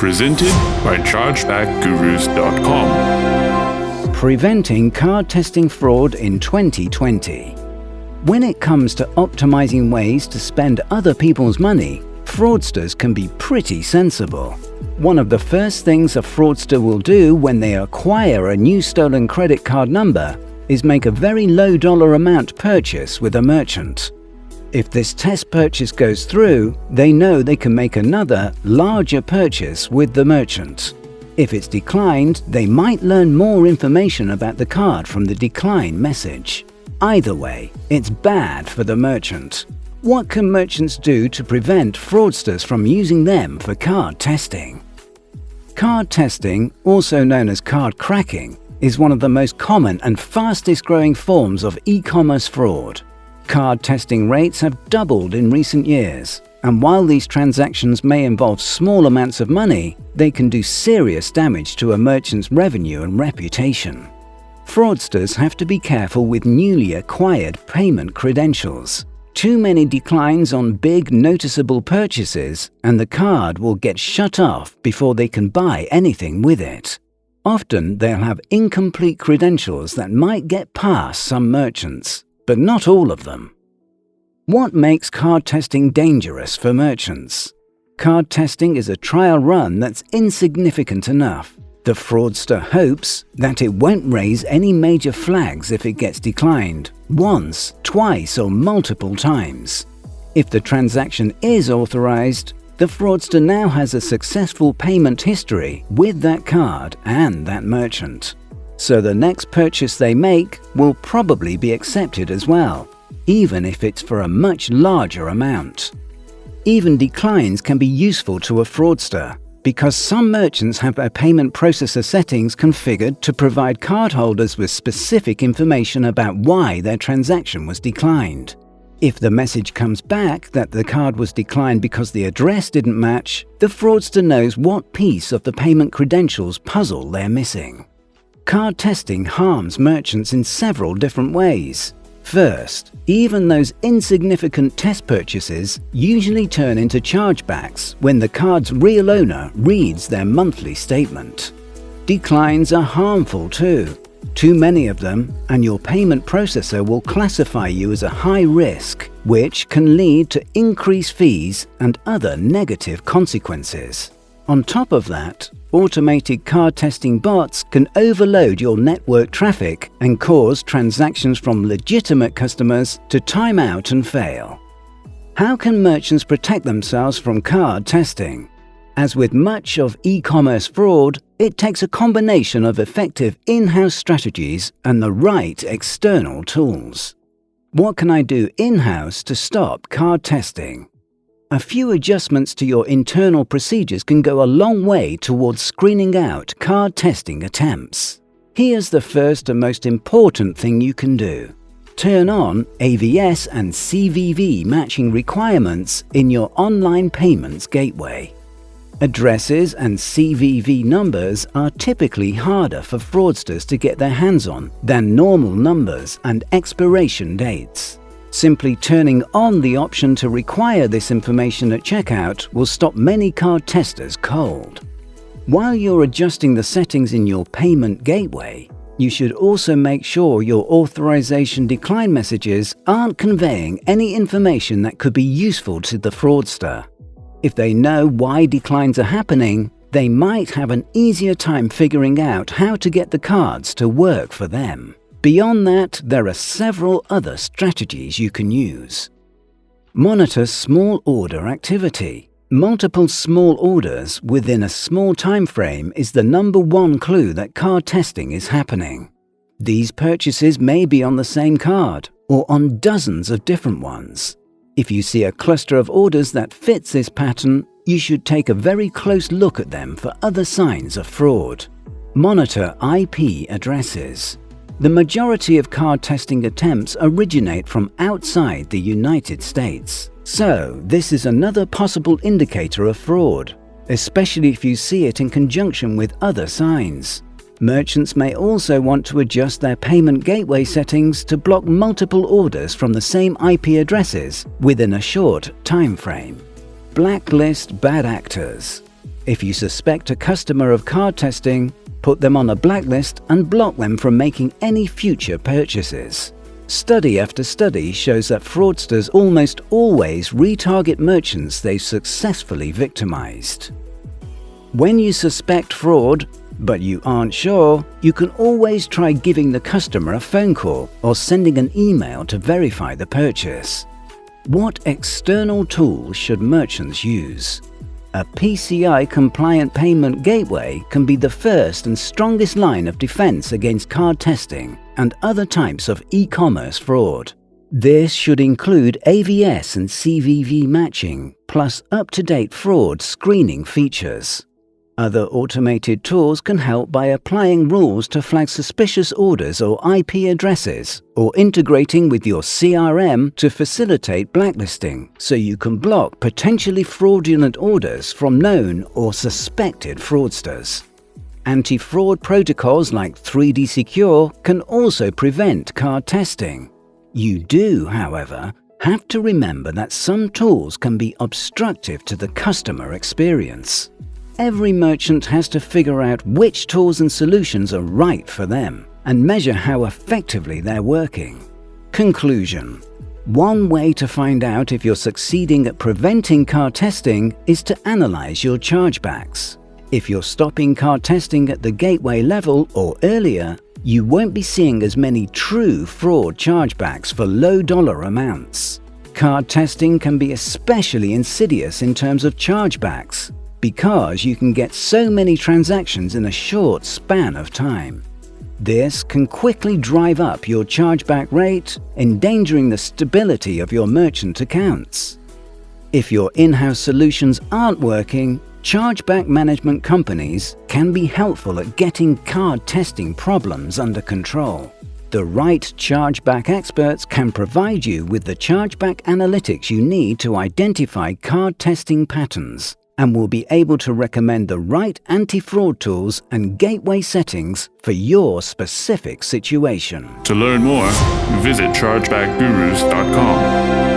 Presented by ChargebackGurus.com. Preventing card testing fraud in 2020. When it comes to optimizing ways to spend other people's money, fraudsters can be pretty sensible. One of the first things a fraudster will do when they acquire a new stolen credit card number is make a very low dollar amount purchase with a merchant. If this test purchase goes through, they know they can make another, larger purchase with the merchant. If it's declined, they might learn more information about the card from the decline message. Either way, it's bad for the merchant. What can merchants do to prevent fraudsters from using them for card testing? Card testing, also known as card cracking, is one of the most common and fastest growing forms of e-commerce fraud. Card testing rates have doubled in recent years, and while these transactions may involve small amounts of money, they can do serious damage to a merchant's revenue and reputation. Fraudsters have to be careful with newly acquired payment credentials. Too many declines on big, noticeable purchases, and the card will get shut off before they can buy anything with it. Often they'll have incomplete credentials that might get past some merchants, but not all of them. What makes card testing dangerous for merchants? Card testing is a trial run that's insignificant enough. The fraudster hopes that it won't raise any major flags if it gets declined, once, twice, or multiple times. If the transaction is authorized, the fraudster now has a successful payment history with that card and that merchant. So the next purchase they make will probably be accepted as well, even if it's for a much larger amount. Even declines can be useful to a fraudster, because some merchants have their payment processor settings configured to provide cardholders with specific information about why their transaction was declined. If the message comes back that the card was declined because the address didn't match, the fraudster knows what piece of the payment credentials puzzle they're missing. Card testing harms merchants in several different ways. First, even those insignificant test purchases usually turn into chargebacks when the card's real owner reads their monthly statement. Declines are harmful too. Too many of them, and your payment processor will classify you as a high risk, which can lead to increased fees and other negative consequences. On top of that, automated card testing bots can overload your network traffic and cause transactions from legitimate customers to time out and fail. How can merchants protect themselves from card testing? As with much of e-commerce fraud, it takes a combination of effective in-house strategies and the right external tools. What can I do in-house to stop card testing? A few adjustments to your internal procedures can go a long way towards screening out card testing attempts. Here's the first and most important thing you can do. Turn on AVS and CVV matching requirements in your online payments gateway. Addresses and CVV numbers are typically harder for fraudsters to get their hands on than normal numbers and expiration dates. Simply turning on the option to require this information at checkout will stop many card testers cold. While you're adjusting the settings in your payment gateway, you should also make sure your authorization decline messages aren't conveying any information that could be useful to the fraudster. If they know why declines are happening, they might have an easier time figuring out how to get the cards to work for them. Beyond that, there are several other strategies you can use. Monitor small order activity. Multiple small orders within a small time frame is the number one clue that card testing is happening. These purchases may be on the same card or on dozens of different ones. If you see a cluster of orders that fits this pattern, you should take a very close look at them for other signs of fraud. Monitor IP addresses. The majority of card testing attempts originate from outside the United States. So, this is another possible indicator of fraud, especially if you see it in conjunction with other signs. Merchants may also want to adjust their payment gateway settings to block multiple orders from the same IP addresses within a short time frame. Blacklist bad actors. If you suspect a customer of card testing, put them on a blacklist and block them from making any future purchases. Study after study shows that fraudsters almost always retarget merchants they've successfully victimized. When you suspect fraud, but you aren't sure, you can always try giving the customer a phone call or sending an email to verify the purchase. What external tools should merchants use? A PCI-compliant payment gateway can be the first and strongest line of defense against card testing and other types of e-commerce fraud. This should include AVS and CVV matching, plus up-to-date fraud screening features. Other automated tools can help by applying rules to flag suspicious orders or IP addresses, or integrating with your CRM to facilitate blacklisting, so you can block potentially fraudulent orders from known or suspected fraudsters. Anti-fraud protocols like 3D Secure can also prevent card testing. You do, however, have to remember that some tools can be obstructive to the customer experience. Every merchant has to figure out which tools and solutions are right for them and measure how effectively they're working. Conclusion: one way to find out if you're succeeding at preventing card testing is to analyze your chargebacks. If you're stopping card testing at the gateway level or earlier, you won't be seeing as many true fraud chargebacks for low dollar amounts. Card testing can be especially insidious in terms of chargebacks, because you can get so many transactions in a short span of time. This can quickly drive up your chargeback rate, endangering the stability of your merchant accounts. If your in-house solutions aren't working, chargeback management companies can be helpful at getting card testing problems under control. The right chargeback experts can provide you with the chargeback analytics you need to identify card testing patterns, and will be able to recommend the right anti-fraud tools and gateway settings for your specific situation. To learn more, visit chargebackgurus.com.